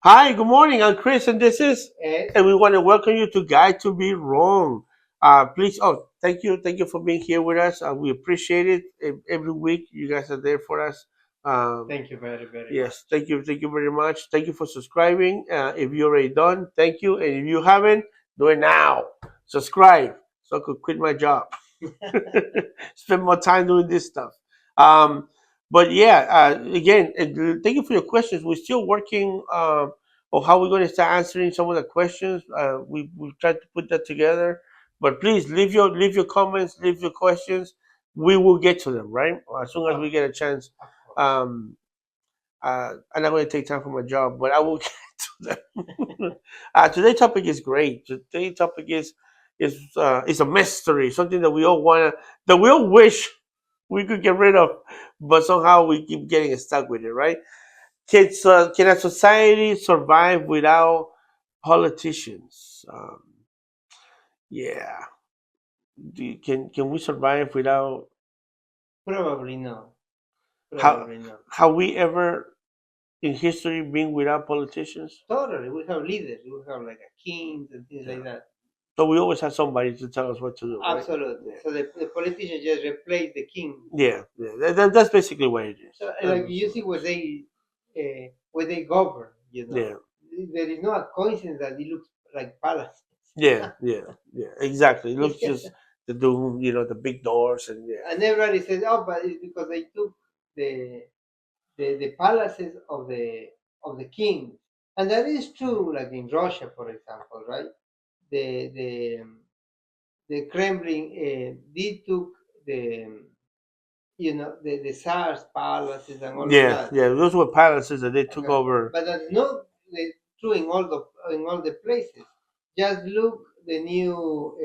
Hi, good morning. I'm Chris, and this is, Ed. and we want to welcome you to Guide to Be Wrong. Please, thank you for being here with us. We appreciate it. Every week, you guys are there for us. Um, Thank you very yes, much. thank you very much. Thank you for subscribing. If you already done, thank you, and if you haven't, do it now. Subscribe so I could quit my job. Spend more time doing this stuff. Um, but yeah, again, thank you for your questions. We're still working on how we're going to start answering some of the questions. We tried to put that together, but please leave your comments, leave your questions. We will get to them right as soon as we Of, get a chance. of course. Um, I'm not going to take time from my job, but I will get to them. Today's topic is great. Today's topic is a mystery, something that we all that we all wish we could get rid of, but somehow we keep getting stuck with it, right? Can a society survive without politicians? Yeah. Can we survive without? Probably no. How Probably no. have we ever in history been without politicians? Totally. We have leaders. We have like a kings and things Yeah. like that. So we always have somebody to tell us what to do, right? Absolutely. Yeah. So the politicians just replace the king. Yeah. That's basically what it is. So like you see where they govern, Yeah. there is no a coincidence that it looks like palaces. Yeah. Exactly. It looks Yeah. just the doom, the big doors and yeah. And everybody says, oh, but it's because they took the the palaces of the king, and that is true. Like in Russia, for example, right? The the the Kremlin did took the the Tsar's palaces and all of that. Yeah. Those were palaces that they took Okay. over. But that's not true in all the places. Just look the new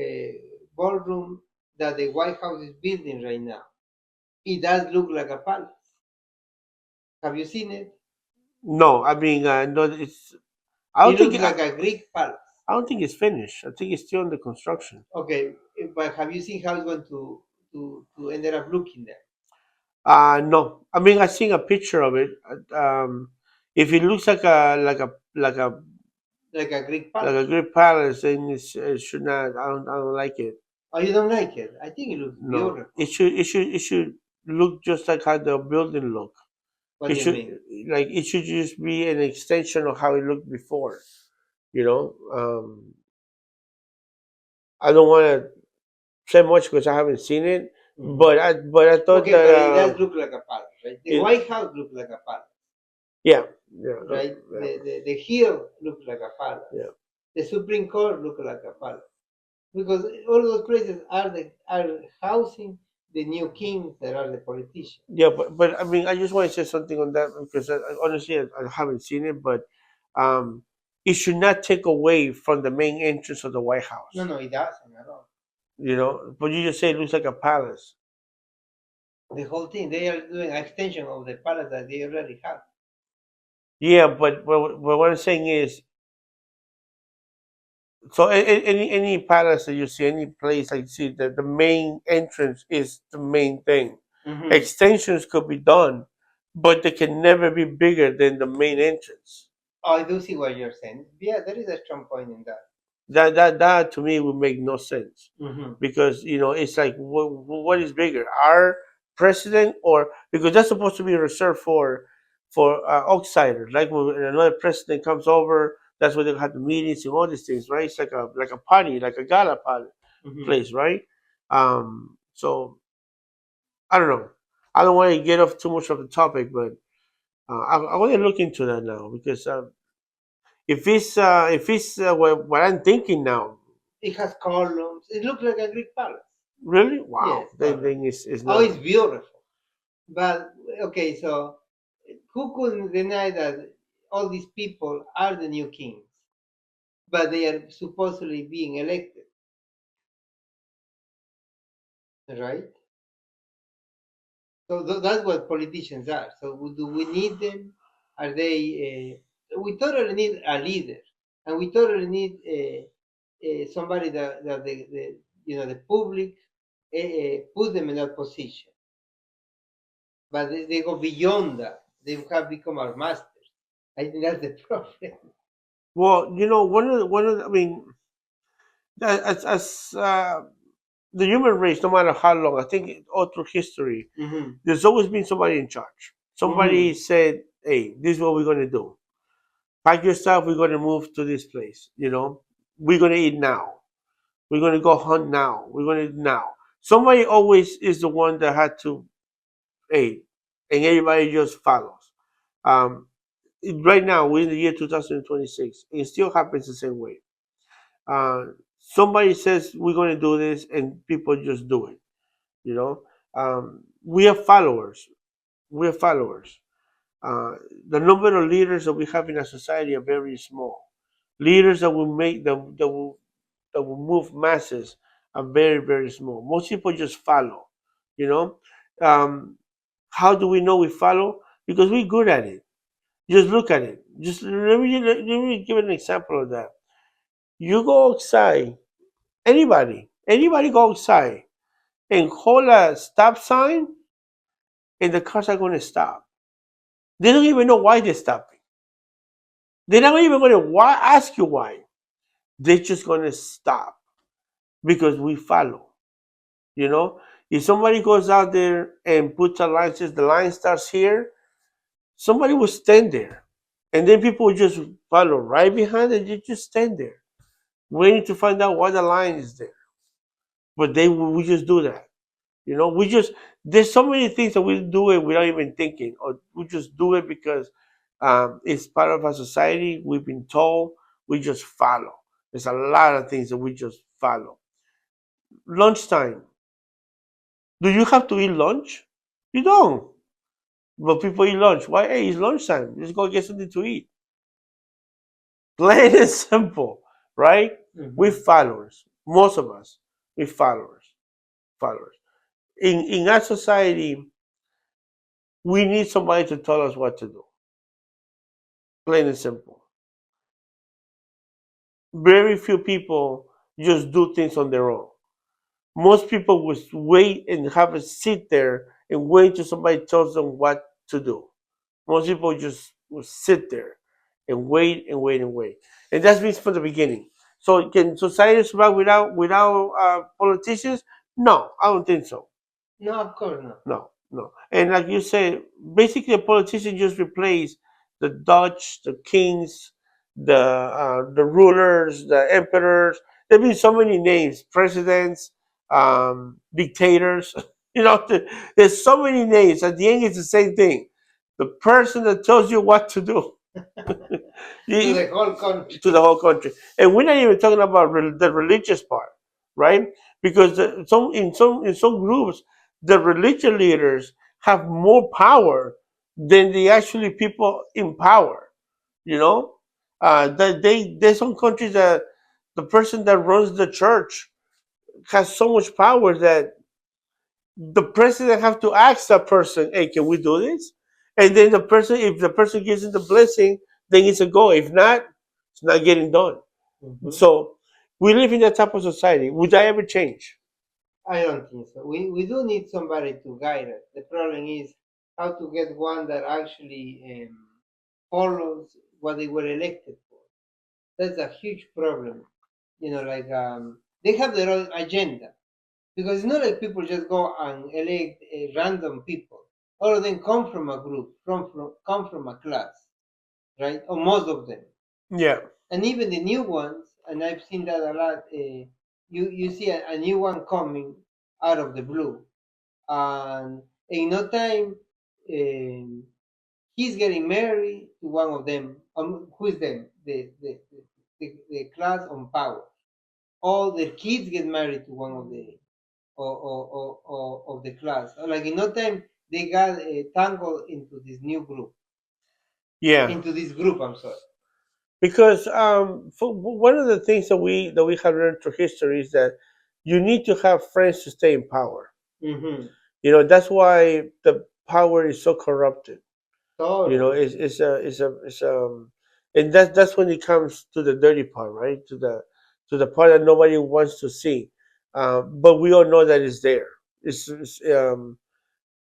ballroom that the White House is building right now. It does look like a palace. Have you seen it? No, I mean, no, it's. I don't It think. looks like a Greek palace. I don't think it's finished. I think it's still under construction. Okay, but have you seen how it's going to end up looking there? No. I mean, I seen a picture of it. If it looks Like a Greek like a palace. great palace, then it should not. I don't like it. Oh, you don't like it? I think it looks No, beautiful. it should look just like how the building look. What It do you should mean? it should just be an extension of how it looked before. You know, I don't want to say much because I haven't seen it, Hmm. but I thought Okay, that but it does look like a palace, right? The it White House looks like a palace, yeah yeah right? yeah The Hill looks like a palace. yeah The Supreme Court looks like a palace because all those places are housing the new kings that are the politicians. yeah. But I mean, I just want to say something on that because honestly, I haven't seen it, but um, it should not take away from the main entrance of the White No, House. no, it doesn't at all. But you just say it looks like a palace. The whole thing, they are doing an extension of the palace that they already have. Yeah, but what I'm saying is, so any palace that you see, any place that you see, that the main entrance is the main thing. Hmm. Extensions could be done, but they can never be bigger than the main entrance. Oh, I do see what you're saying. Yeah, there is a strong point in that. That to me would make no sense Hmm. because it's like what is bigger, our president or because that's supposed to be reserved for outsiders. Like when another president comes over, that's where they have the meetings and all these things, right? It's like a party, like a gala party Hmm. place, right? So I don't know. I don't want to get off too much of the topic, but I want to look into that now because if it's what I'm thinking now, It has columns. It looks like a Greek palace. really, wow, Yes, totally. then it's Oh, not. it's beautiful. But okay, so who could deny that all these people are the new kings, but they are supposedly being elected, right? So that's what politicians are. So do we need them? Are they? We totally need a leader, and we totally need somebody that the public put them in that position. But they go beyond that. They have become our masters, I think that's the problem. Well, I mean, as the human race, no matter how long, I think all through history, Mm-hmm. there's always been somebody in charge. Mm-hmm. Somebody said, "Hey, this is what we're going to do. Pack your stuff. We're going to move to this place. We're going to eat now. We're going to go hunt now. We're going to now." Somebody always is the one that had to, hey, and everybody just follows. Um, right now, we're in the year 2026. It still happens the same way. Somebody says we're going to do this, and people just do it. You know, we are followers. We are followers. Uh, the number of leaders that we have in our society are very small. Leaders that will that will move masses are very very small. Most people just follow. You know, um, how do we know we follow? Because we're good at it. Just look at it. Just let me give an example of that. You go outside. Anybody go outside and hold a stop sign, and the cars are going to stop. They don't even know why they're stopping. They're not even going to ask you why. They're just going to stop because we follow. You know, if somebody goes out there and puts a line, says the line starts here, somebody will stand there, and then people will just follow right behind, and you just stand there waiting to find out why the line is there. But we just do that. We just there's so many things that we do it without even thinking, or we just do it because it's part of our society. We've been told. We just follow. There's a lot of things that we just follow. Lunchtime. Do you have to eat lunch? You don't. But people eat lunch. Why? Hey, it's lunchtime. Let's go get something to eat. Plain and simple, right? We Mm-hmm. followers. Most of us, we followers. Followers. In our society, we need somebody to tell us what to do. Plain and simple. Very few people just do things on their own. Most people would wait and have a sit there and wait till somebody tells them what to do. Most people just will sit there and wait and wait and wait. And that's been from the beginning. So can society survive without politicians? No, I don't think so. No, of course not. No, no. And like you said, basically a politician just replaced the Dutch, the kings, the rulers, the emperors. There've been so many names, presidents, dictators. There's so many names. At the end, it's the same thing. The person that tells you what to do. To the You- whole country. to the whole country. And we're not even talking about the religious part, right? Because in some groups, the religious leaders have more power than the actually people in power. You know, that there's some countries that the person that runs the church has so much power that the president have to ask that person, "Hey, can we do this?" And then if the person gives it the blessing, then it's a go. If not, it's not getting done. Mm-hmm. So we live in that type of society. Would that ever change? I don't think so. We do need somebody to guide us. The problem is how to get one that actually follows what they were elected for. That's a huge problem. Like they have their own agenda because it's not like people just go and elect random people. All of them come from a group, come from a class, right? Or most of them, Yeah, and even the new ones. And I've seen that a lot. You see a new one coming out of the blue, and in no time, um, he's getting married to one of them. Who is them? The class on power. All their kids get married to one of the of the class. Like in no time, they got tangled into this new group. yeah. Into this group, I'm sorry. Because one of the things that we have learned through history is that you need to have friends to stay in power. Mm-hmm. That's why the power is so corrupted. Totally. And that's when it comes to the dirty part, right? To the part that nobody wants to see, but we all know that it's there. It's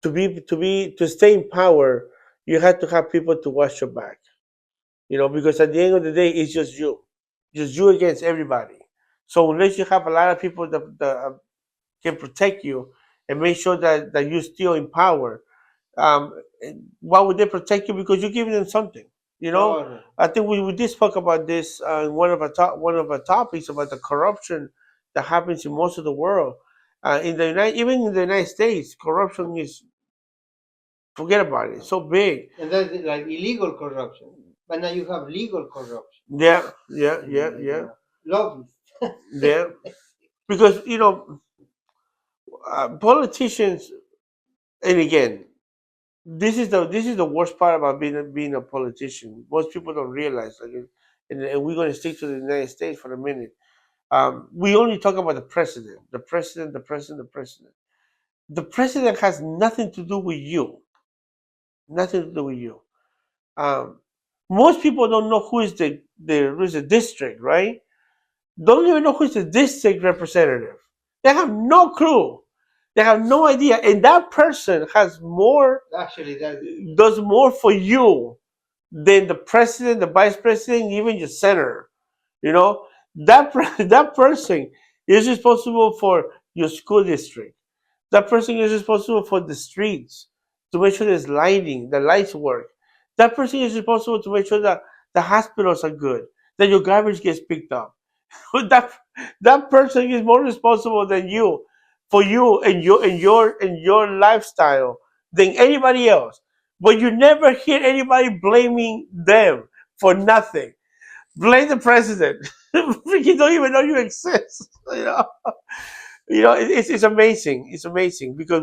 to stay in power. You have to have people to watch your back. because at the end of the day, it's just you against everybody. So unless you have a lot of people that can protect you and make sure that you're still in power, um, why would they protect you? Because you're giving them something. You know, Correct. I think we did spoke about this in one of our topics about the corruption that happens in most of the world. Even in the United States, corruption is forget about it. It's so big. And that's like illegal corruption. But now you have legal corruption. Yeah, yeah, yeah, Like yeah, lobbyists. yeah. Because politicians, and again, this is the worst part about being a politician. Most people don't realize, like, and we're going to stick to the United States for a minute. We only talk about the president, the president, the president, the president. The president has nothing to do with you. Nothing to do with you. Um, Most people don't know who is the district, right? Don't even know who's the district representative. They have no clue. They have no idea, and that person Actually, that does more for you than the president, the vice president, even your senator. You know that person is responsible for your school district. That person is responsible for the streets, to make sure there's lighting, the lights work. That person is responsible to make sure that the hospitals are good, that your garbage gets picked up. that that person is more responsible than you for you and your lifestyle than anybody else. But you never hear anybody blaming them for nothing. Blame the president. You don't even know you exist. It's amazing. It's amazing because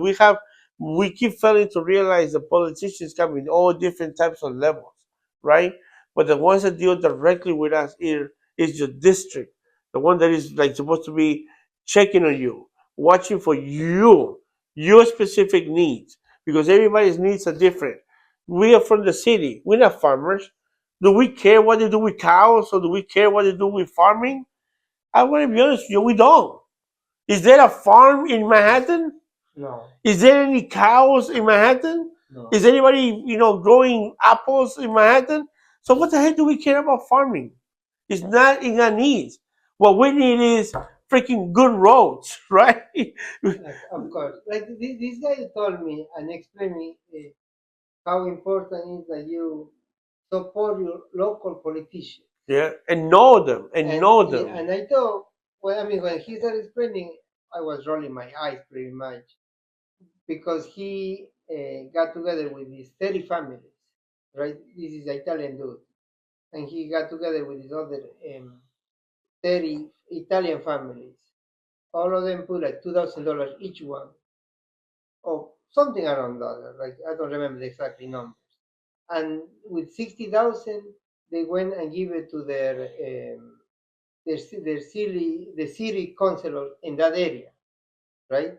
we keep failing to realize the politicians come in all different types of levels, right? But the ones that deal directly with us here is your district, the one that is like supposed to be checking on you, watching for your specific needs, because everybody's needs are different. We are from the city. We're not farmers. Do we care what they do with cows, or do we care what they do with farming? I want to be honest with you, we don't. Is there a farm in Manhattan? no, Is there any cows in Manhattan? no. Is anybody, growing apples in Manhattan? So what the heck do we care about farming? It's not in our needs. What we need is freaking good roads, right? Like, of course. Like this guy told me and explained me how important is that you support your local politician. Yeah, and know them, and And know yeah, them. and I thought, well, I mean, when he started explaining, I was rolling my eyes pretty much because he got together with these 30 families, right? This is an Italian dude, and he got together with these other 30 Italian families. All of them put like $2,000 each one, or something around that. Like I don't remember the exact numbers. And with 60,000, they went and give it to the city councilor in that area, right?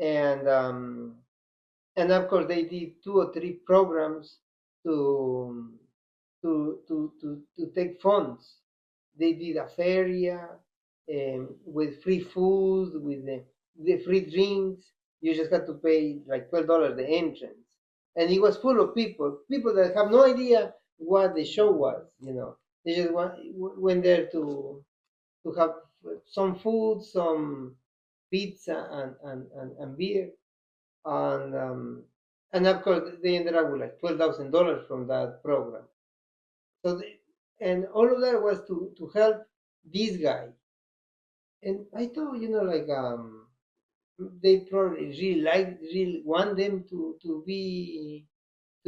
And of course they did 2 or 3 programs to to take funds. They did a feria with free food, with the free drinks. You just had to pay like $12 the entrance, and it was full of people that have no idea what the show was. They just went there to have some food, some pizza, and beer, and of course they ended up with like $12,000 from that program. So and all of that was to help this guy. And I thought, like they probably really want them to be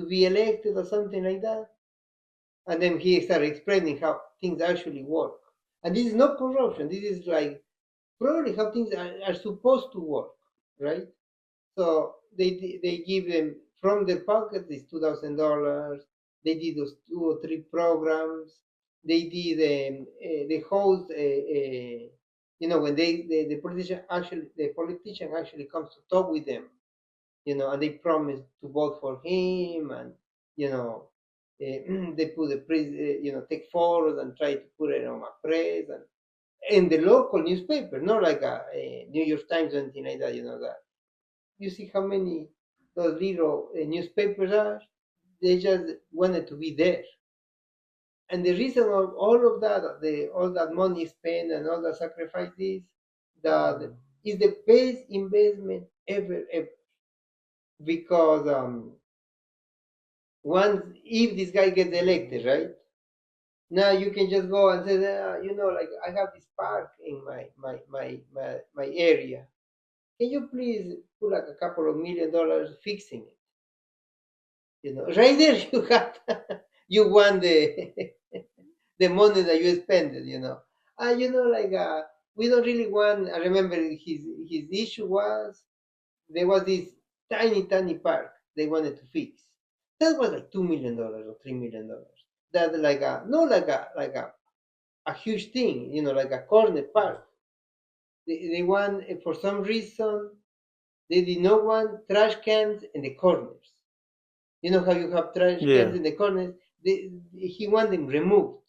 elected or something like that. And then he started explaining how things actually work. And this is not corruption. This is like probably how things are supposed to work, right? So they give them from their pocket this $2,000. They did those 2 or 3 programs. They did they host when the politician actually comes to talk with them, and they promise to vote for him, and you know they put take photos and try to put it on a press and in the local newspaper, not like a New York Times or anything like that. That you see how many those little newspapers are. They just wanted to be there, And the reason of all of that, all that money spent and all the sacrifices, that is the best investment ever. Because once, if this guy gets elected, right? Now you can just go and say, like I have this park in my area. Can you please put like a couple of $1 million fixing it? Right there you got you won the the money that you spent it. Like we don't really want. I remember his issue was there was this tiny park they wanted to fix. That was like $2 million or $3 million. That like a not like a huge thing, like a corner park. They want, for some reason, they did not want trash cans in the corners. You know how you have trash Yeah. cans in the corners? He want them removed.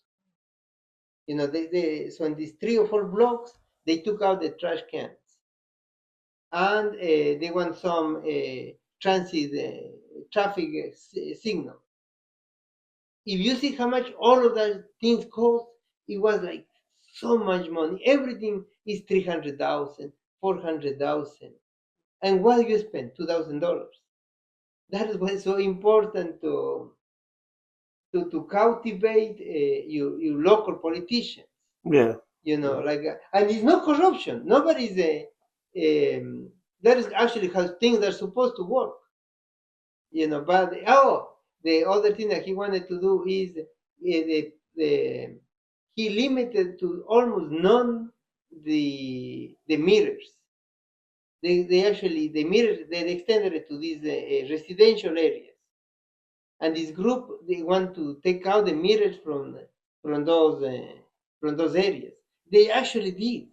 So in these 3 or 4 blocks, they took out the trash cans. And they want some transit traffic signal. If you see how much all of that things cost, it was like so much money. Everything is 300,000, 400,000. And what you spend? $2,000. That is why it's so important to cultivate your local politicians. Yeah. And it's no corruption. Nobody's that is actually how things are supposed to work. But the other thing that he wanted to do is he limited to almost none the mirrors. The mirrors they extended it to these residential areas, and this group they want to take out the mirrors from those areas. They actually did.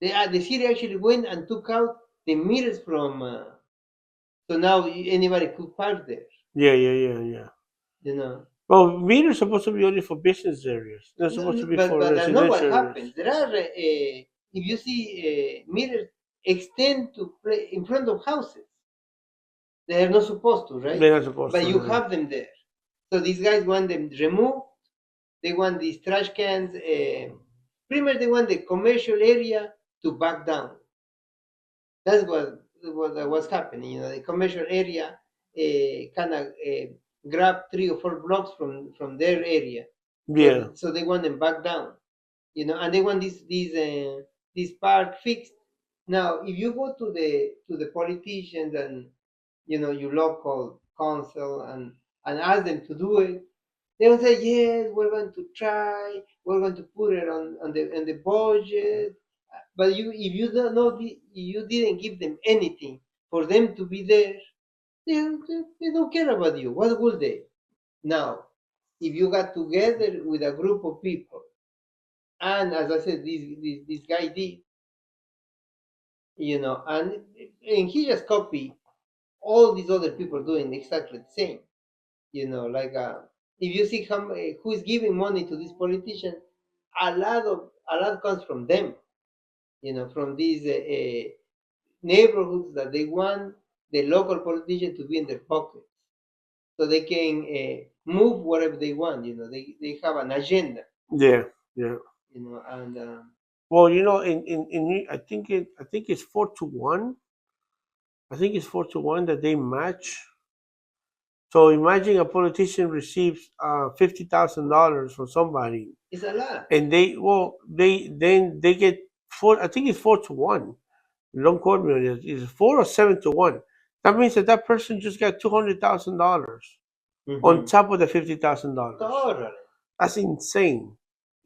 The city actually went and took out the mirrors from. So now anybody could park there. Yeah. Well, meters are supposed to be only for business areas. They're supposed to be for But that's not what residential happens. areas. There are, if you see meters extend to play in front of houses. They are not supposed to, right? They're not supposed But to. you have them there. So these guys want them removed. They want these trash cans. Pretty much they want the commercial area to back down. That's what was happening. The commercial area kind of grab 3 or 4 blocks from their area. Yeah. So they want them back down. And they want this park fixed. Now, if you go to the politicians and your local council and ask them to do it, they will say, yes, we're going to try, we're going to put it on the budget. But if you don't know, you didn't give them anything for them to be there, they don't care about you. What will they? Now, if you got together with a group of people, and as I said, this guy did, and he just copied all these other people doing exactly the same. Like if you see who is giving money to this politician, a lot comes from them. From these neighborhoods that they want the local politician to be in their pockets, so they can move whatever they want. They have an agenda. Yeah. And Well, in I think it's 4-1. I think it's 4-1 that they match. So imagine a politician receives $50,000 from somebody, it's a lot. and they get four. I think it's 4-1. Don't quote me on it. It's 4 or 7-1. That means that person just got $200,000 on top of the $50,000. Totally. That's insane.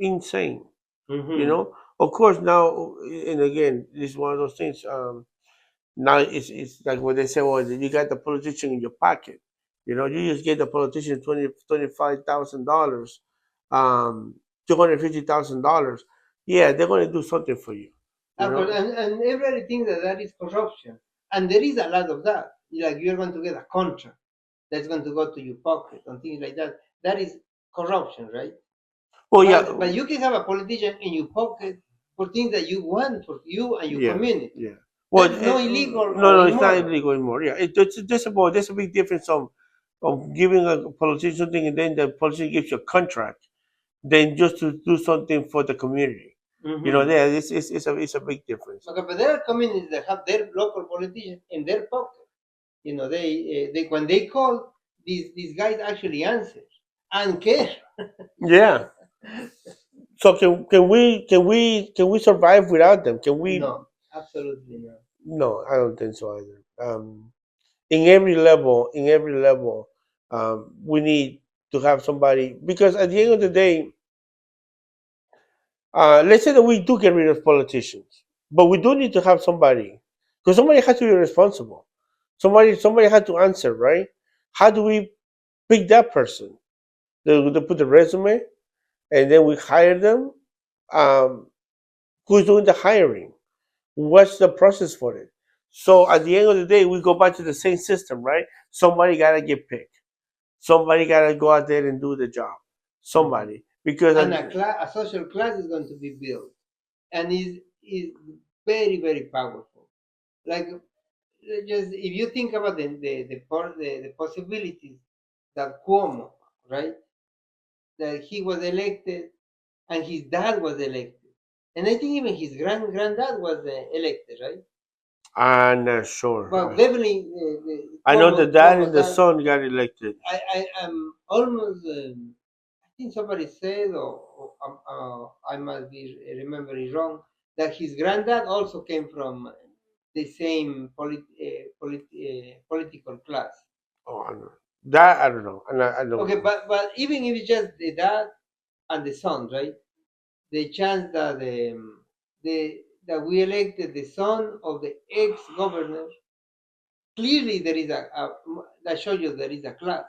Mhm. Of course, now, and again, this is one of those things. Now it's like what they say, well, you got the politician in your pocket. You just get the politician $25,000, $250,000. Yeah, they're going to do something for you. And everybody thinks that is corruption, and there is a lot of that. Like you're going to get a contract that's going to go to your pocket and things like that. That is corruption, right? Well, yeah, But you can have a politician in your pocket for things that you want for you and your community. Yeah. Well, That's not illegal. No, or it's not immoral. illegal anymore. Yeah, there's a big difference of giving a politician something and then the politician gives you a contract than just to do something for the community. You know, Hmm. there it's a big difference. Okay, but there are communities that have their local politicians in their pocket. You know, they when they call, these guys actually answer and care. Yeah. So can we survive without them? Can we? No, absolutely not. No, I don't think so either. In every level, we need to have somebody because at the end of the day, let's say that we do get rid of politicians, but we do need to have somebody because somebody has to be responsible. Somebody had to answer, right? How do we pick that person? They put the resume and then we hire them. Um, who's doing the hiring? What's the process for it? So at the end of the day, we go back to the same system, right? Somebody gotta get picked. Somebody gotta go out there and do the job. Hmm. Somebody because And a social class is going to be built, and is very powerful. Like, just if you think about the possibilities that Cuomo, right, that he was elected and his dad was elected, and I think even his granddad was elected, right? I'm not sure. But definitely, I know the dad and Cuomo's the dad. son got elected. I am almost. I think somebody said, or I must be remembering wrong, that his granddad also came from the same political class. Oh, I don't know. That I don't know. I don't Okay, know. but even if it's just the dad and the son, right? The chance that that we elected the son of the ex-governor, clearly there is that shows you there is a class.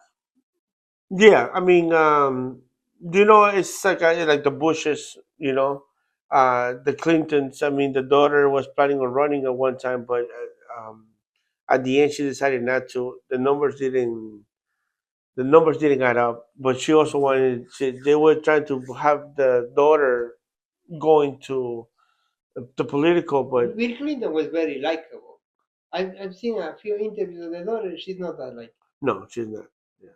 Yeah, I mean, it's like the Bushes, the Clintons. I mean, the daughter was planning on running at one time, but at the end she decided not to. The numbers didn't add up. But she also wanted. They were trying to have the daughter going to the political, but Bill Clinton was very likable. I've seen a few interviews of the daughter. She's not that like. no, she's not. Yeah,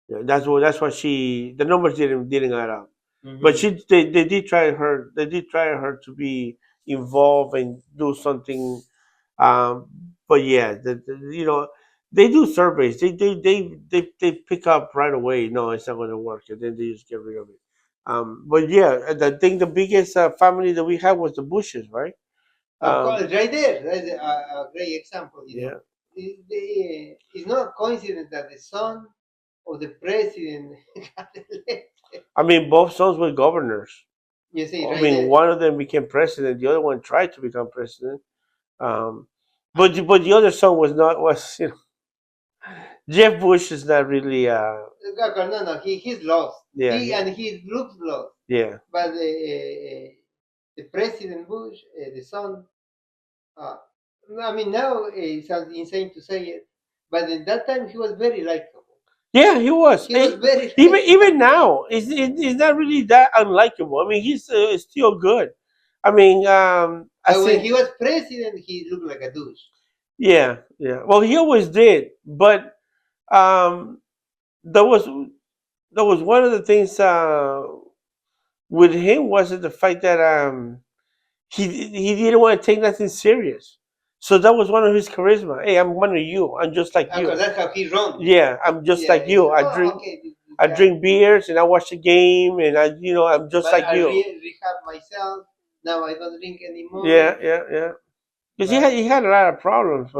yeah. That's why the numbers didn't add up. But Hmm. they did try her. They did try her to be involved and do something. But yeah, they do surveys. They pick up right away. No, it's not going to work, and then they just get rid of it. But yeah, I think the biggest family that we had was the Bushes, right? Of Um, course, right there, that's a great example. You know, yeah, it's not a coincidence that the son of the president got elected. I mean, both sons were governors. You see, I right mean, there. one of them became president. The other one tried to become president. Um, but the other son was Jeff Bush is not really No, he's lost. yeah, He looks lost. yeah. But the President Bush, the son, uh, I mean, now it sounds insane to say it, but at that time he was very likable. Yeah, he was. He was very Even likable. now, it's not really that unlikable. I mean, he's still good. I mean, I But when think he was president, he looked like a douche. yeah, yeah. Well, he always did, but um, there was one of the things with him was the fact that he didn't want to take nothing serious. So that was one of his charisma. Hey, I'm one of you. I'm just like Because you. that's how he runs. Yeah, I'm just Yeah, like he you. said, I oh, drink okay, this I guy. drink beers and I watch the game and I'm just But like I you. rehab myself. Now I don't drink anymore. Yeah, yeah, yeah. Because he had But he had a lot of problems,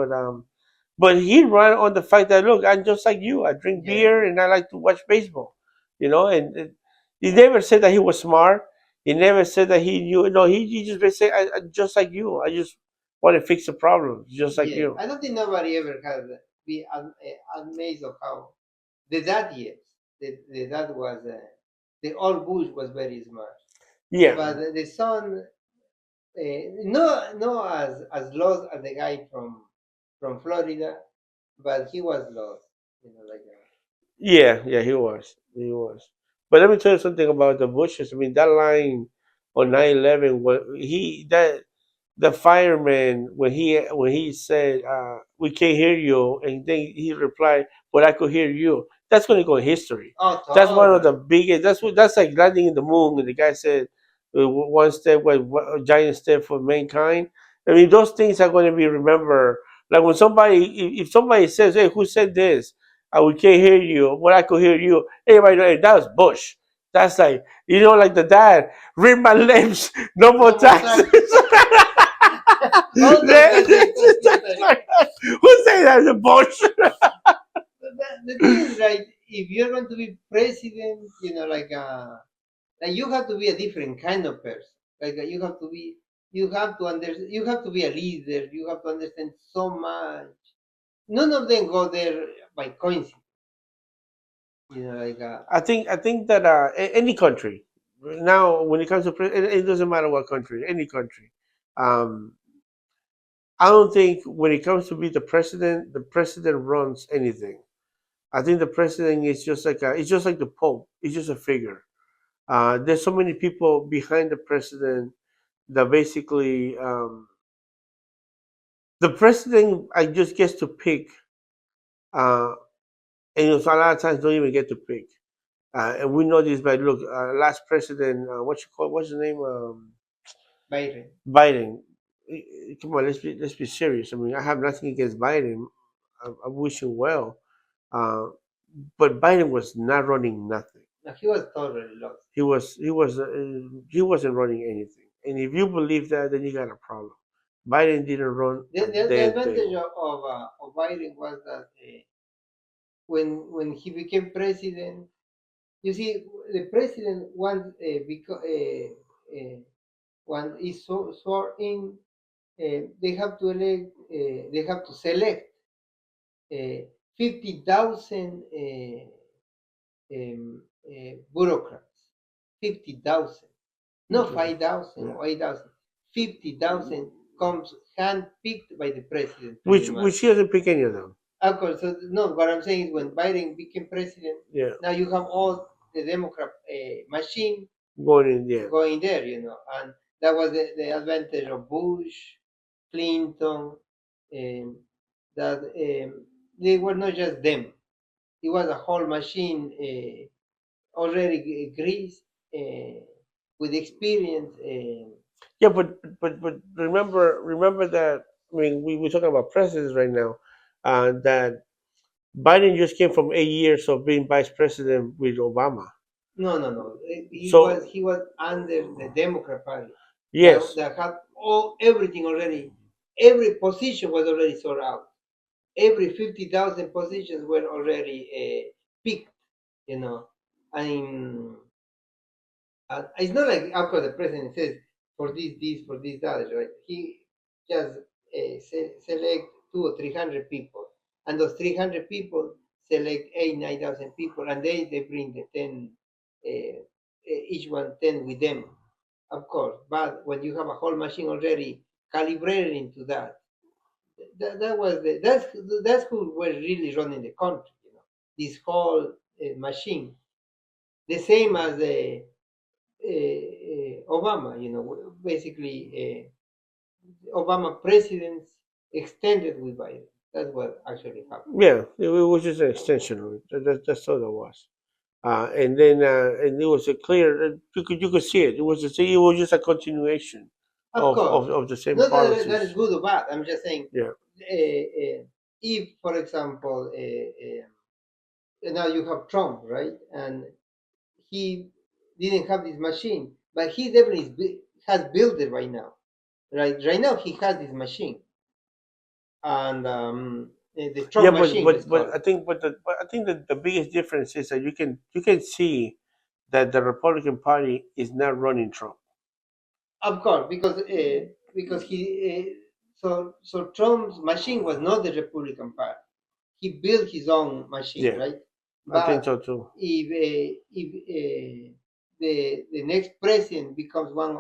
but he ran on the fact that look, I'm just like you. I drink yeah, beer and I like to watch baseball. And he never said that he was smart. He never said that he knew. No, he just basically said, I just like you. I just want to fix the problems, just like yeah. you. I don't think nobody ever had be amazed of how the dad, yes, the dad was the old Bush was very smart, Yeah, but the son, no as lost as the guy from Florida, but he was lost, like that. yeah, yeah. He was, he was. But let me tell you something about the Bushes. I mean, that line on 9/11, what he that the fireman when he said we can't hear you, and then he replied, but I could hear you. That's going to go in history. Oh, That's one of the totally. biggest. That's like landing in the moon. And the guy said, one step was a giant step for mankind." I mean, those things are going to be remembered. Like when somebody, if somebody says, "Hey, who said this?" We can't hear you. But I could hear you. Everybody know, "Hey, that was Bush." That's like, like the dad. Read my lips. No more No more taxes. taxes. All those guys say something like Who say that? The Bush. the thing is, right? If you're going to be president, like you have to be a different kind of person. Like you have to be a leader. You have to understand so much. None of them go there by coincidence. I think that any country now, when it comes to it doesn't matter what country, any country. Um, I don't think when it comes to be the president runs anything. I think the president is just like it's just like the Pope. It's just a figure. There's so many people behind the president that basically the president I just gets to pick, uh, and so a lot of times don't even get to pick. And we know this by look, last president, what's the name? Byron. Biden. Come on, let's be serious. I mean, I have nothing against Biden. I wish him well, uh, but Biden was not running nothing. No, he was totally lost. He wasn't running anything. And if you believe that, then you got a problem. Biden didn't run The, a the, the damn advantage thing. of Biden was that when he became president, you see, the president once one is sworn in, they have to they have to select 50,000 bureaucrats. 50,000, not Yeah, 5,000 yeah. or 8,000. 50,000 comes handpicked by the president, pretty Which much. he doesn't pick any of them. Of course, so no, what I'm saying is when Biden became president, Yeah, now you have all the Democrat machine going in there. going there, and that was the advantage of Bush, Clinton, um, that they were not just them. It was a whole machine already greased with experience. Yeah, but remember that. I mean, we're talking about presidents right now. That Biden just came from 8 years of being vice president with Obama. No, no, no. So He was under the Democrat Party yes, that had everything already. Every position was already sorted out. Every 50,000 positions were already picked. You know, I mean, it's not like after the president says for this, that, right? He just select 200 or 300 people, and those 300 people select 9,000 people, and they bring the 10, each one 10 with them, of course. But when you have a whole machine already calibrated into that, that was that's who were really running the country. This whole machine, the same as the Obama, basically Obama presidents extended with Biden. That's what actually happened. yeah, it was just an extension of it. That's all that was. And then and it was a clear. You could see it. It was just a continuation Of course, of the same not that is policies. good or bad. I'm just saying, Yeah. if, for example, now you have Trump, right, and he didn't have this machine, but he definitely has built it right now. Right now he has this machine, and the Yeah, Trump but machine, let's but call but it. I think that the biggest difference is that you can see that the Republican Party is not running Trump. Of course, because he so Trump's machine was not the Republican Party. He built his own machine, Yeah, right? I think But so too. if the next president becomes one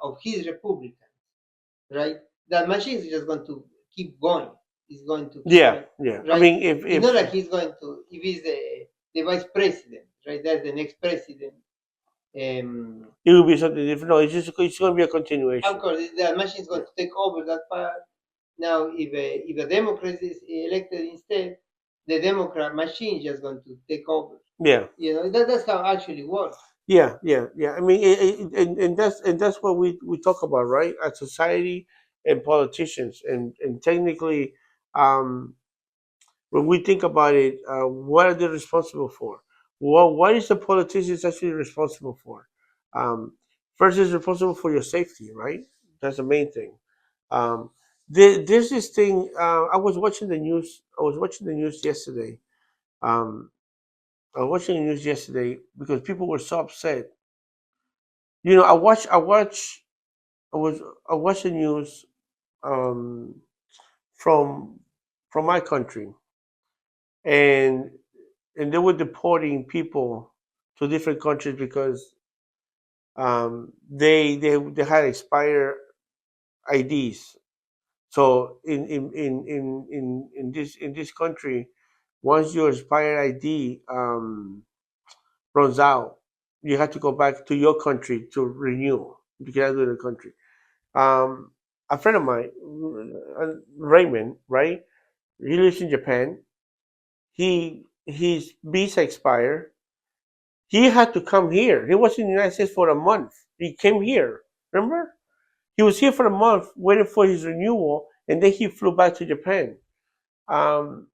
of his Republicans, right? That machine is just going to keep going. It's going to keep Yeah, going, yeah. I right? mean, if It's not if like he's going to if he's the vice president, right? That's the next president. Um, it will be something different, no, it's going to be a Of continuation. course, the machine is going Yeah, to take over that part. Now, if a Democrat is elected instead, the Democrat machine just going to take over. Yeah. That's how it actually works. Yeah. I mean, and that's what we talk about, right? As society and politicians, and technically, um, when we think about it, what are they responsible for? What is the politicians actually responsible for? Um, First, is responsible for your safety, right? That's the main thing. Um, there's this thing. I was watching the news. I was watching the news yesterday. Um, I was watching the news yesterday because people were so upset. I was I watched the news um, from my country, and they were deporting people to different countries because they had expired IDs. So in this country, once your expired ID runs out, you have to go back to your country to renew. You cannot do it in the country. Um, a friend of mine, Raymond, right? He lives in Japan. His visa expired. He had to come here. He was in the United States for a month. He came here. Remember? He was here for a month waiting for his renewal, and then he flew back to Japan. Um,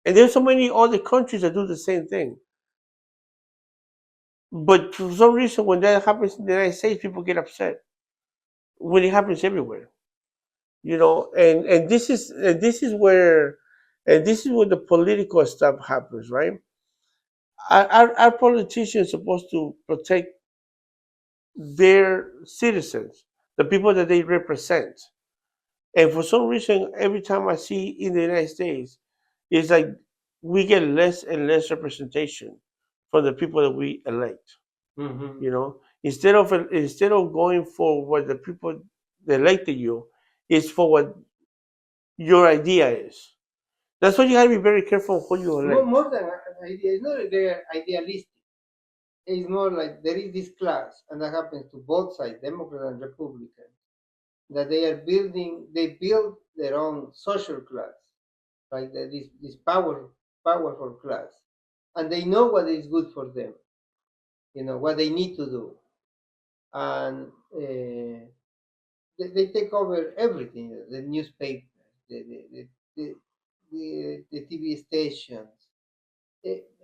and there's so many other countries that do the same thing. But for some reason, when that happens in the United States, people get upset. When it happens everywhere, and this is where the political stuff happens, right? Our politicians supposed to protect their citizens, the people that they represent. And for some reason, every time I see in the United States, it's like we get less and less representation from the people that we elect. Mm-hmm. Instead of going for what the people that elected you, it's for what your idea is. That's why you have to be very careful who you elect. More than an idea, it's not they're idealistic. It's more like there is this class, and that happens to both sides, Democrat and Republican, that they build their own social class, like this powerful class, and they know what is good for them, what they need to do, and they take over everything, the newspapers, the, the TV stations,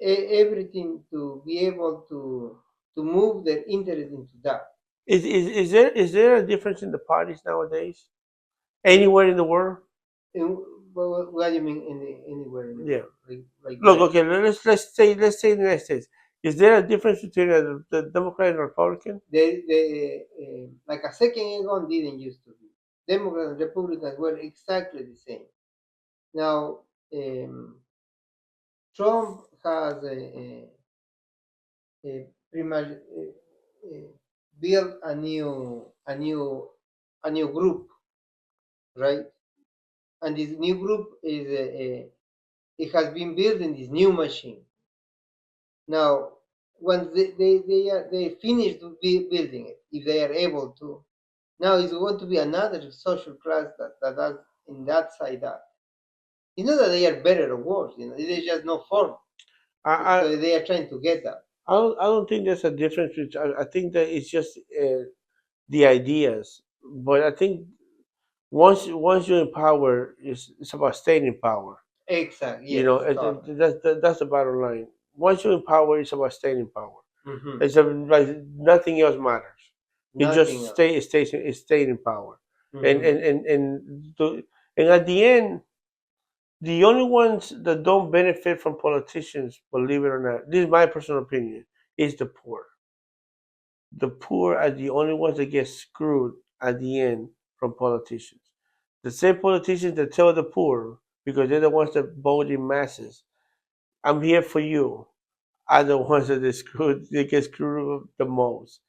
everything to be able to move their interest into that. Is there a difference in the parties nowadays? Anywhere in the world? And what do you mean anywhere in the Yeah. world? Like Look, where? okay, let's say the United States. Is there a difference between the Democrat and Republican? Like a second ago didn't used to be. Democrats and Republicans were exactly the same. Now, Trump has pretty much built a new group, right? And this new group is it has been built in this new machine. Now, once they finish building it, if they are able to, now it's going to be another social class that in that side that. It's not that they are better or worse, there's just no form. I, So they are trying to get that. I don't think there's a difference. I think that it's just the ideas. But I think once you're in power, it's about staying in power. Exactly. You Yes. know, Totally. that's the bottom line. Once you're in power, it's about staying in power. Hmm. Like nothing else matters. You Nothing just else. stay in power, and Hmm. and at the end, the only ones that don't benefit from politicians, believe it or not, this is my personal opinion, is the poor. The poor are the only ones that get screwed at the end from politicians. The same politicians that tell the poor, because they're the ones that vote in masses, I'm here for you, are the ones that they get screwed the most.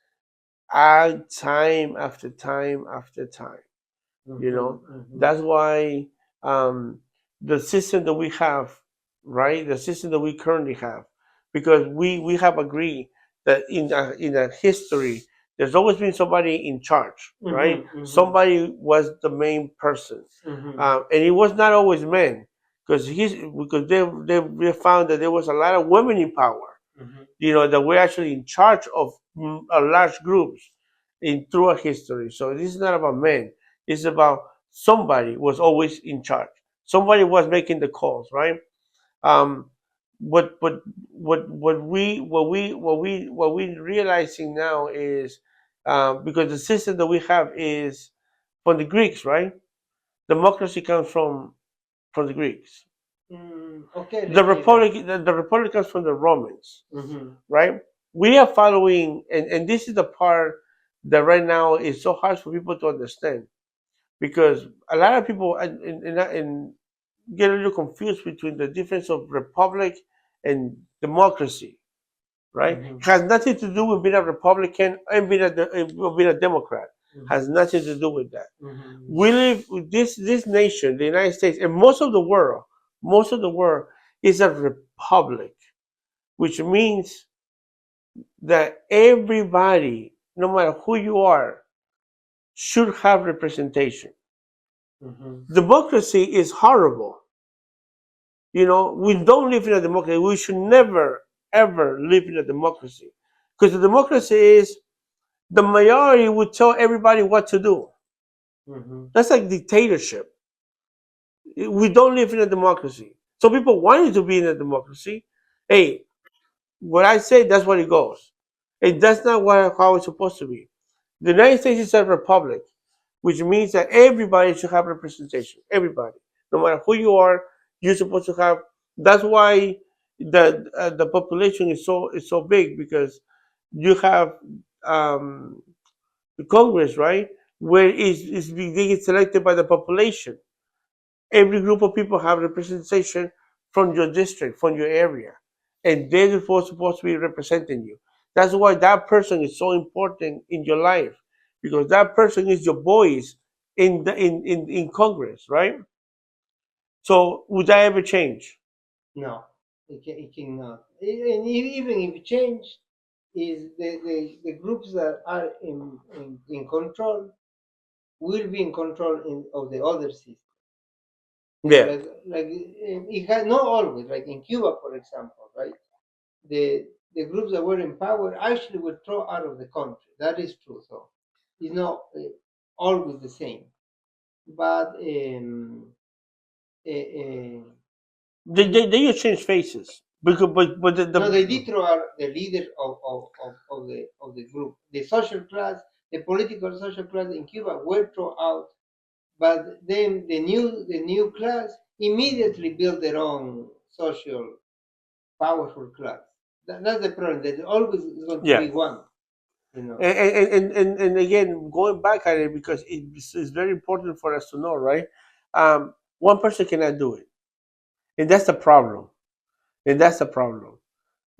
Time after time after time. You Hmm. know, Hmm. that's why um, the system that we have, right? The system that we currently have, because we have agreed that in a history, there's always been somebody in charge, right? Hmm. Hmm. Somebody was the main person, Hmm. and it was not always men. because they found that there was a lot of women in power, Mm-hmm. that were actually in charge of large groups in throughout history. So this is not about men. It's about somebody was always in charge. Somebody was making the calls, right? Um, what we realizing now is, because the system that we have is from the Greeks, right? Democracy comes from the Greeks. Okay, The let's say that. republic the republic comes from the Romans, Mm-hmm. right? We are following, and this is the part that right now is so hard for people to understand, because a lot of people get a little confused between the difference of republic and democracy, right? Mm-hmm. It has nothing to do with being a Republican and being a Democrat. Mm-hmm. Has nothing to do with that. Mm-hmm. We live this nation, the United States, and most of the world is a republic, which means that everybody, no matter who you are, should have representation. Mm-hmm. Democracy is horrible. We don't live in a democracy. We should never, ever live in a democracy. Because the democracy is the majority would tell everybody what to do. Mm-hmm. That's like dictatorship. We don't live in a democracy. So people wanted to be in a democracy. Hey, what I say, that's what it goes. And that's not how it's supposed to be. The United States is a republic, which means that everybody should have representation. Everybody, no matter who you are, you're supposed to have. That's why the population is so big, because you have um, the Congress, right, where they get selected by the population. Every group of people have representation from your district, from your area, and they're supposed to be representing you. That's why that person is so important in your life, because that person is your voice in Congress, right? So would that ever change? No, it cannot. And even if it change, is the groups that are in control will be in control of the other system. Yeah, It has not always, like in Cuba, for example, right? The groups that were in power actually were thrown out of the country. That is true. So it's not always the same. But uh, uh, they just change faces, because but no, they did throw out the leader of the group. The social class, the political social class in Cuba were thrown out, but then the new class immediately built their own social powerful class. That's the problem. There's always is going to yeah. be one, you know. And again, going back at it, because it's very important for us to know, right? One person cannot do it, and that's the problem. And that's the problem,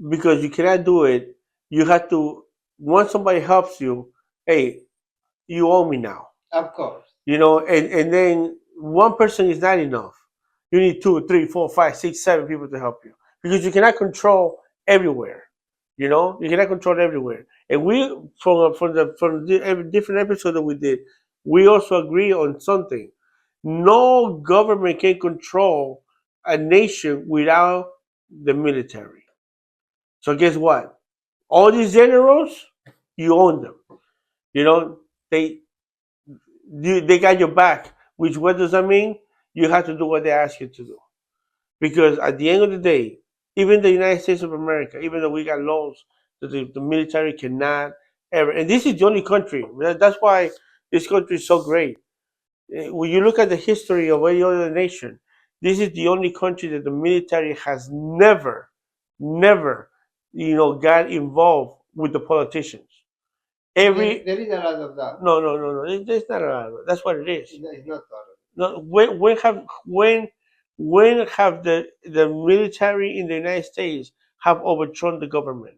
because you cannot do it. You have to. Once somebody helps you, hey, you owe me now. Of course. And then one person is not enough. You need two, three, four, five, six, seven people to help you, because you cannot control everywhere. You cannot control everywhere. And we, from the every different episode that we did, we also agree on something. No government can control a nation without the military. So guess what? All these generals, you own them. You know they they got your back. Which, what does that mean? You have to do what they ask you to do. Because at the end of the day, even the United States of America, even though we got laws that the military cannot ever, and this is the only country. That's why this country is so great. When you look at the history of any other nation, this is the only country that the military has never, never, got involved with the politicians. Every There is a lot of that. No, no, no, no. There's not a lot of it. That's what it is. It's not total. No, when have the military in the United States have overthrown the government?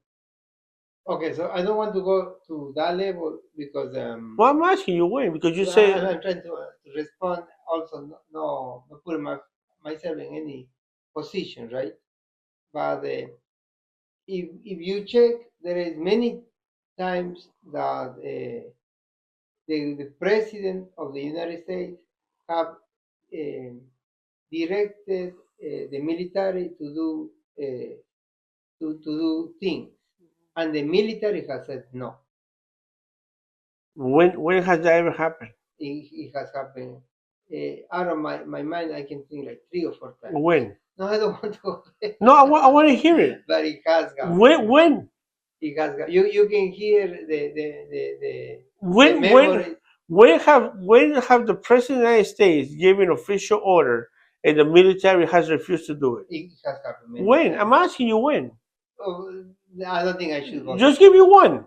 Okay, so I don't want to go to that level because Well, I'm asking you when, because you say I'm trying to respond also, not putting myself in any position, right? But if you check, there is many times that the president of the United States have directed the military to do to do things, and the military has said no. When has that ever happened? It has happened. Out of my mind, I can think like 3 or 4 times. When? No, I don't want to go there. No, I want to hear it. But it has happened. When? It has happened. You can hear the When memory. when have the president of the United States given official order and the military has refused to do it? It has happened. Many When? times. I'm asking you when. Oh, I don't think I should go. Just give me one.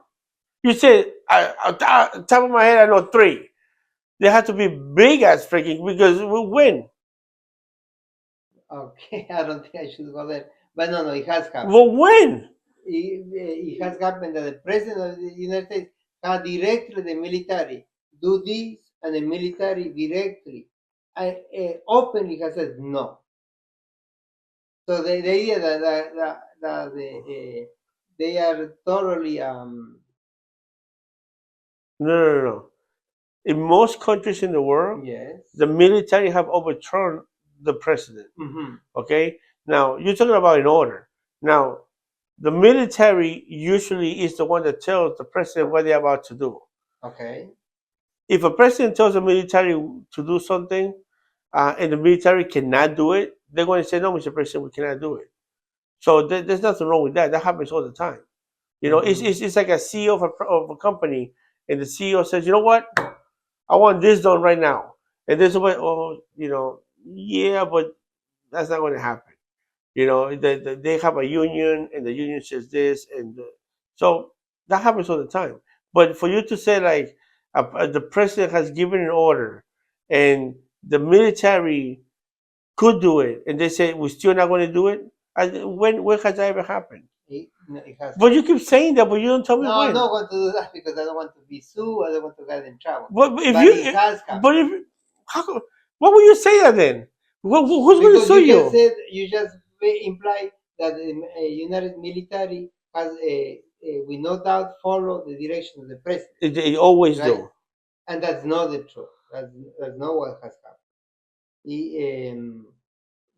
You said top of my head I know 3. They have to be big ass freaking because we win. Okay, I don't think I should go there. But no, it has happened. Well, when? It has happened that the president of the United States has directly the military do this, and the military directly openly has said no. So the idea that they are thoroughly No. In most countries in the world, yes. the military have overturned the president. Mm-hmm. Okay? Now, you're talking about an order. Now, the military usually is the one that tells the president what they're about to do. Okay. If a president tells the military to do something and the military cannot do it, they're going to say, no, Mr. President, we cannot do it. So there's nothing wrong with that. That happens all the time. You know, Mhm. it's like a CEO of a company, and the CEO says, you know what? I want this done right now. And there's somebody, yeah, but that's not going to happen. You know, they have a union, and the union says this, and so that happens all the time. But for you to say like the president has given an order, and the military could do it, and they say we're still not going to do it, when has that ever happened? It has. But you keep saying that, but you don't tell me No, when. I'm not going to do that because I don't want to be sued. I don't want to get in trouble. But if But you, it has happened. but if, what would you say that then? Who's going to Because sue you you? just said you just imply that the United military has with no doubt follow the direction of the president, They always right? do. And that's not the truth. That's not what has happened.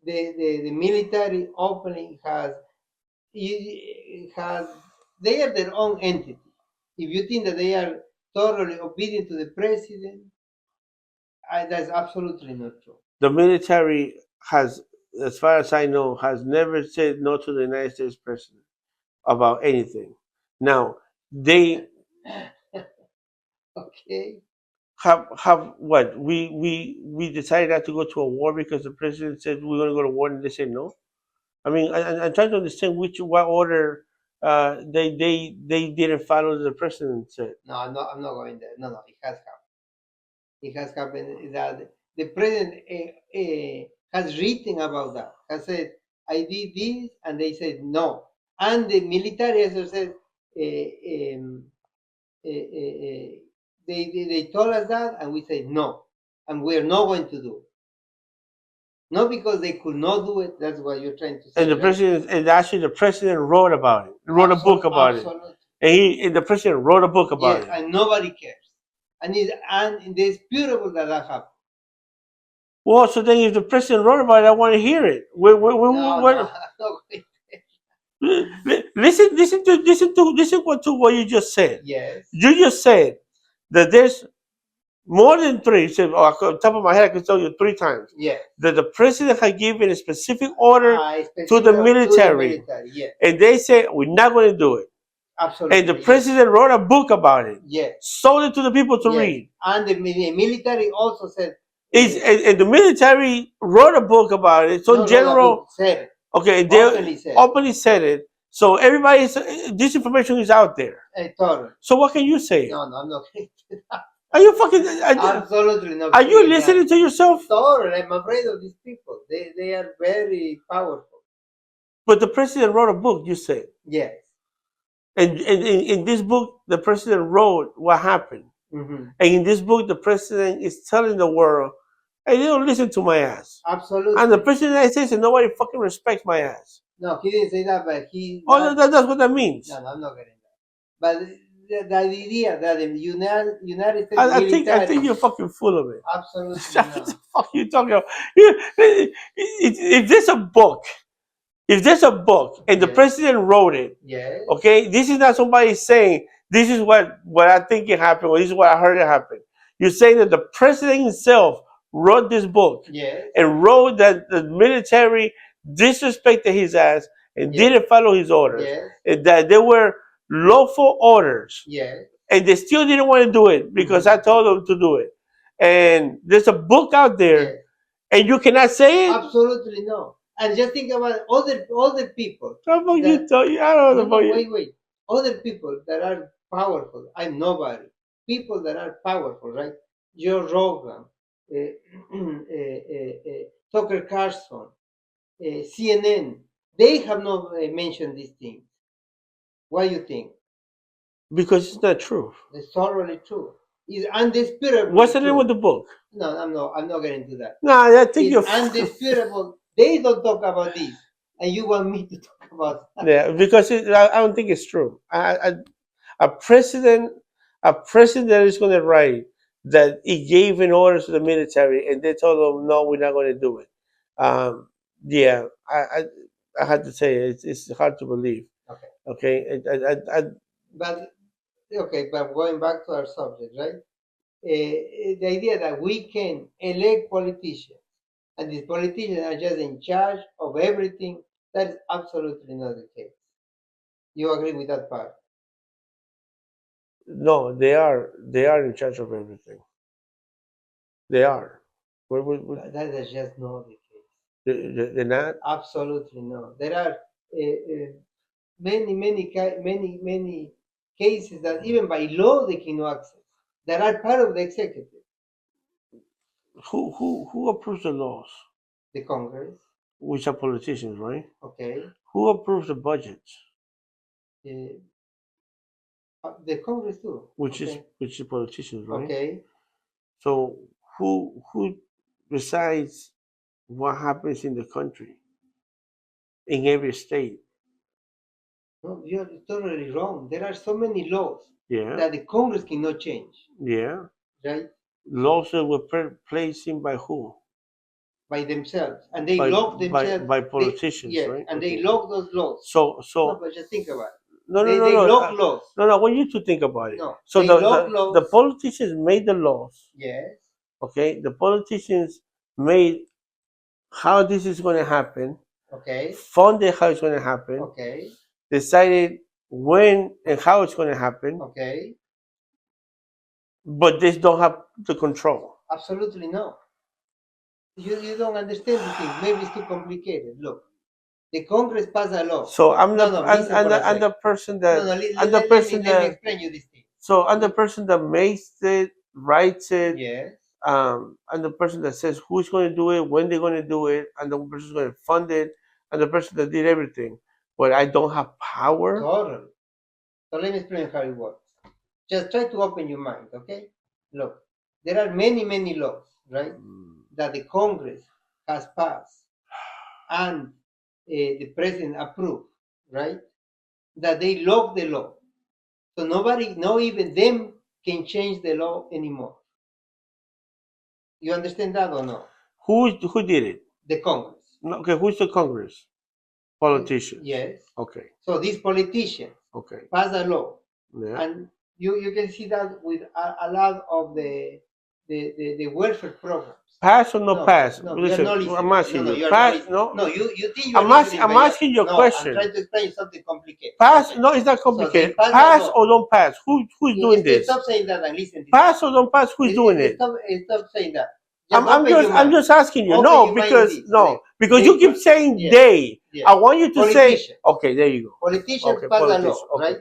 The military openly has they are their own entity. If you think that they are thoroughly obedient to the president, that's absolutely not true. The military has, as far as I know, has never said no to the United States president about anything. Now they Okay. have what we decided not to go to a war because the president said we're going to go to war, and they said no. I mean, I'm trying to understand what order they didn't follow the president said. No, I'm not going there. No, it has happened. It has happened that the president has written about that. Has said, I did this, and they said no. And the military also said, they told us that, and we said no, and we're not going to do it. Not because they could not do it. That's what you're trying to say. And the right? president, and actually the president wrote about it, wrote a book about it, and the president wrote a book about yes, it. and nobody cares. And it's beautiful that happened. Well, so then if the president wrote about it, I want to hear it. Listen to what you just said. Yes. You just said that there's more than 3. So, off the top of my head, I can tell you 3 times. Yes. That the president had given a specific order to the To military, the military, yes. and they said we're not going to do it. Absolutely. And the president wrote a book about it. Yes. Sold it to the people to Yes. read. And the military also said. And the military wrote a book about it. So in general, said it. Okay, they openly said it. So everybody's this information is out there. Totally. So what can you say? No, I'm not going to that. Are you fucking? Absolutely not. Are you listening to yourself? Totally. I'm afraid of these people. They are very powerful. But the president wrote a book. You said. Yes. And in this book, the president wrote what happened. Mm-hmm. And in this book, the president is telling the world, "Hey, they don't listen to my ass." Absolutely. And the president of the United States said, "Nobody fucking respects my ass." No, he didn't say that, but he. Oh, that's what that means. No, I'm not getting that. But the idea that the United States I military, think you're fucking full of it. absolutely What not. the fuck you talking about? If there's a book, and the Yes. president wrote it, Yes. okay, this is not somebody saying this is what I think it happened or this is what I heard it happen. You're saying that the president himself wrote this book Yes. and wrote that the military disrespected his ass and Yes. didn't follow his orders, Yes. and that they were lawful orders, Yes. and they still didn't want to do it because I told them to do it. And there's a book out there, Yes. and you cannot say it. Absolutely no. And just think about other people. How about you that- tell you? I don't know No, about you. wait. Other people that are powerful. I'm nobody. People that are powerful, right? Joe Rogan, Tucker Carlson, CNN. They have not mentioned these things. What do you think? Because it's not true. It's totally true. It's undisputable. What's the name true. of the book? No, I'm not getting into that. No, I think It's you're. undisputable. They don't talk about this, and you want me to talk about that. Yeah, because I don't think it's true. A president, is going to write that he gave an order to the military, and they told him, "No, we're not going to do it." Um, yeah, I had to say it's hard to believe. Okay. Okay, But okay, but going back to our subject, right? The idea that we can elect politicians and these politicians are just in charge of everything, that is absolutely not the case. You agree with that part? no, they are in charge of everything. They are. That is just not the case. They're not. Absolutely not. There are many cases that even by law they cannot access that are part of the executive, Who approves the laws? the Congress. Which are politicians, right? Okay, Who approves the budgets? uh, the Congress too. Which Okay. is politicians, right? Okay. So who decides what happens in the country, in every state? No, you're totally wrong. There are so many laws Yeah, that the Congress cannot change, yeah. right? Laws that were placed in by who? By themselves, and they By lock themselves. by politicians, Yes, right? and Okay. they lock those laws. So No, but just think about it. no They lock laws. no. I want you to think about it. No, So they lock laws. the politicians made the laws. Yes. Okay, the politicians made how this is going to happen, Okay. funded how it's going to happen, Okay. decided when and how it's going to happen, Okay. but they don't have the control. Absolutely no. You don't understand the thing. Maybe it's too complicated. Look, the Congress passed a law. So I'm No, the no, listen for a I'm the second. person No, that no, I'm the person let me that explain you this thing. so I'm the person that makes it, writes it. Yes. I'm the person that says who's going to do it, when they're going to do it, and the person who's going to fund it, and the person that did everything. But I don't have power. Totally. So let me explain how it works. Just try to open your mind, okay? Look, there are many laws, right, that the Congress has passed and the president approved, right? That they lock the law. So nobody, not even them, can change the law anymore. You understand that or no? Who did it? The Congress. No, okay, who's the Congress? Politicians. Yes. Okay. So these politicians Okay. pass a law, Yeah. and you can see that with a lot of the welfare programs. Pass or no, No, pass? no, Listen, you're not listening. I'm asking No, you. you're Pass? not listening. No. No, you think you're I'm listening, but asking you a no, question. I'm trying to explain something complicated. Pass? Okay. No, it's not So complicated. they pass a Pass law. or don't pass? Who's doing this? Stop saying that and listen. Pass or don't pass? Who's doing it? Stop saying that. I'm just asking you. Open No, your mind because this, no, right? because They you keep pa- saying yeah, they. yeah. I want you to say. Politicians. Okay, there you go. Politicians Okay, pass a law, politicians, okay. right?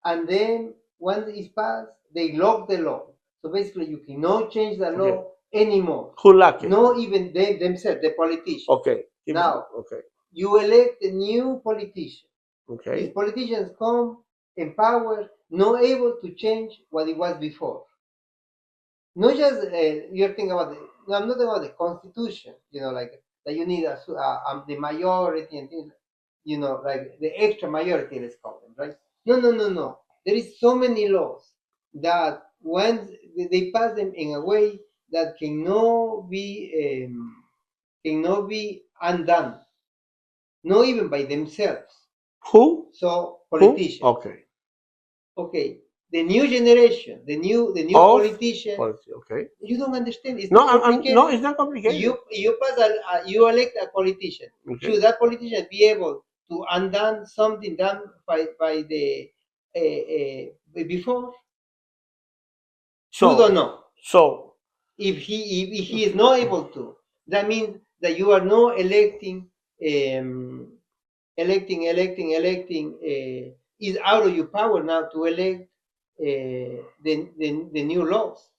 And then once it's passed, they lock the law. So basically, you cannot change the law anymore. Who lock it? Not even they themselves, the politicians. Okay. Now, Okay. you elect a new politician. Okay. These politicians come in power, not able to change what it was before. Not just you're thinking about no, I'm not talking about the constitution. You know, like that you need the majority and things. You know, like the extra majority, let's call them, right? No. there is so many laws that when they pass them in a way that cannot be undone, not even by themselves. Who? So Who? politicians. Okay. Okay, the new generation, the new Of politician. policy. Okay. You don't understand. It's No, not complicated. no, it's not complicated. You elect a politician. Okay. Should that politician be able to undo something done by the before? You don't know. So If he is not able to, that means that you are not electing. Is out of your power now to elect the new laws.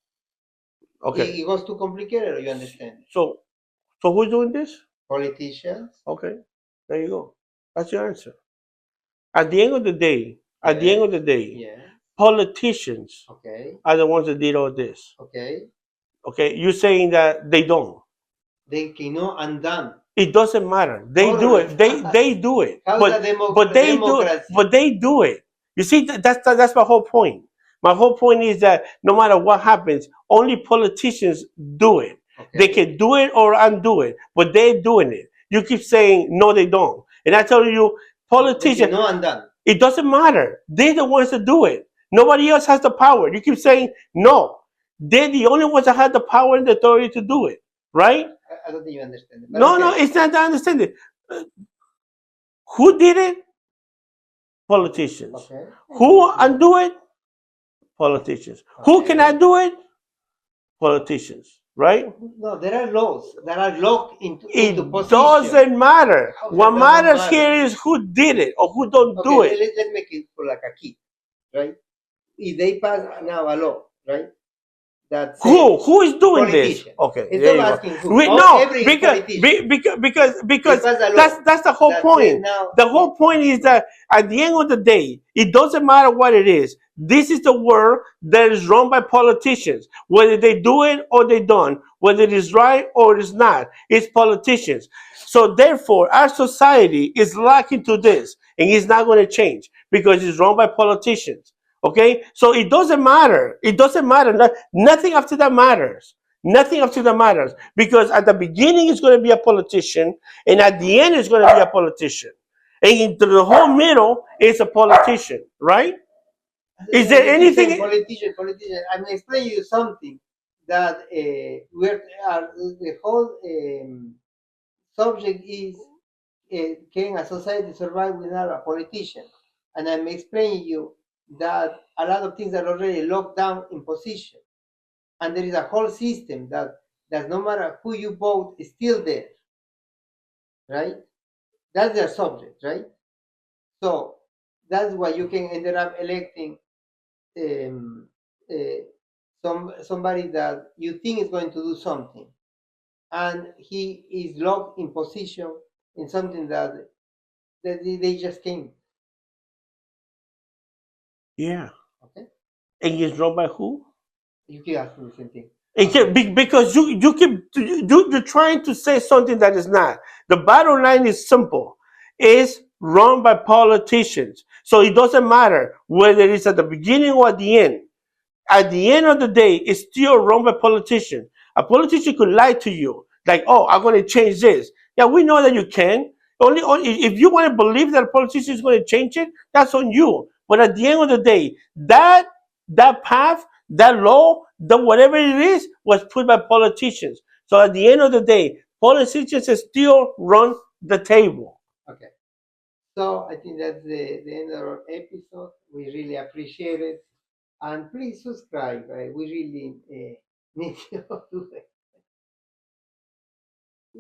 okay. It goes too complicated. You understand? So who's doing this? Politicians. Okay. There you go. That's your answer. At the end of the day, Yeah. politicians Okay. are the ones that did all this. Okay. Okay, you're saying that they don't. They cannot undo. It doesn't matter. They do it. They do it. How's But that they do. democracy? But they do it. You see, that's my whole point. My whole point is that no matter what happens, only politicians do it. Okay. They can do it or undo it, but they're doing it. You keep saying no, they don't, and I tell you, politicians. No undone. It doesn't matter. They're the ones that do it. Nobody else has the power. You keep saying no. They're the only ones that have the power and the authority to do it, right? I don't think you understand it. No, no, it's not that I understand it. Who did it? Politicians. Okay. Who undo it? Politicians. Who Okay. cannot do it? Politicians, right? No, there are laws that are locked into It position. doesn't matter. How What that doesn't matters matter? here is who did it or who don't do Okay, it. let's make it for like a key, right? If they pass now a law, right? That says Who is doing this? politician. Okay, It's there you not go. asking who. No, Every politician. because They pass a law that's the whole that point. says now The whole point is that at the end of the day, it doesn't matter what it is. This is the world that is run by politicians. Whether they do it or they don't, whether it is right or it is not, it's politicians. So therefore, our society is locked into this, and it's not going to change because it's run by politicians. Okay, so it doesn't matter. It doesn't matter. Nothing after that matters. Nothing after that matters because at the beginning it's going to be a politician, and at the end it's going to be a politician, and into the whole middle is a politician, right? Is there anything? Politician. I'm explaining you something that the whole subject is can a society survive without a politician? And I'm explaining you that a lot of things are already locked down in position, and there is a whole system that no matter who you vote is still there, right? That's their subject, right? So that's why you can end up electing somebody that you think is going to do something, and he is locked in position in something that they just came. Yeah. Okay. And it's run by who? You keep asking the same thing. Because you're trying to say something that is not. The bottom line is simple. It's run by politicians. So it doesn't matter whether it's at the beginning or at the end. At the end of the day, it's still run by politicians. A politician could lie to you, like, "Oh, I'm going to change this." Yeah, we know that you can. Only if you want to believe that a politician is going to change it, that's on you. But at the end of the day, that path, that law, the whatever it is, was put by politicians. So at the end of the day, politicians still run the table. Okay. So I think that's the end of our episode. We really appreciate it. And please subscribe. We really need you to do it.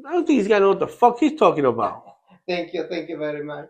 I don't think he's got to know what the fuck he's talking about. Thank you. Thank you very much.